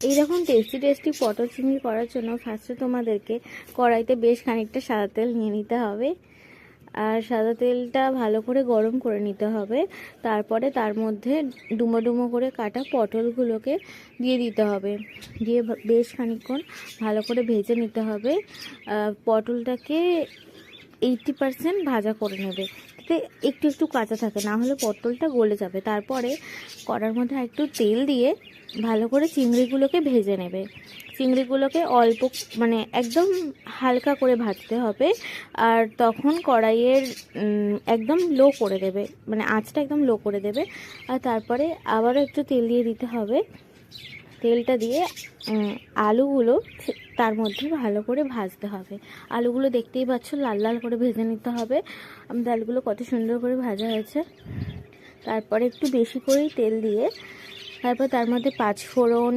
এইরকম tasty tasty পটল চিংড়ি করার জন্য ফার্স্টে তোমাদেরকে কড়াইতে বেশ খানিকটা সাদা তেল নিয়ে নিতে হবে। আর সাদা তেলটা ভালো করে গরম করে নিতে হবে। তারপরে তার মধ্যে ডুমো ডুমো করে কাটা পটলগুলোকে দিয়ে দিতে হবে। দিয়ে বেশ খানিকক্ষণ ভালো করে ভেজে নিতে হবে। পটলটাকে 80% ভাজা করে নেবে, যাতে একটু একটু কাঁচা থাকে, না হলে পটলটা গলে যাবে। তারপরে কড়ার মধ্যে একটু তেল দিয়ে ভালো করে চিংড়িগুলোকে ভেজে নেবে। চিংড়িগুলোকে অল্প মানে একদম হালকা করে ভাজতে হবে। আর তখন কড়াইয়ের একদম লো করে দেবে, মানে আঁচটা একদম লো করে দেবে। আর তারপরে আবারও একটু তেল দিয়ে দিতে হবে। তেলটা দিয়ে আলুগুলো তার মধ্যে ভালো করে ভাজতে হবে। আলুগুলো দেখতেই পাচ্ছ লাল লাল করে ভেজে নিতে হবে। আলুগুলো কত সুন্দর করে ভাজা হয়েছে। তারপরে একটু বেশি করেই তেল দিয়ে তারপর তার মধ্যে 5 ফোড়ন,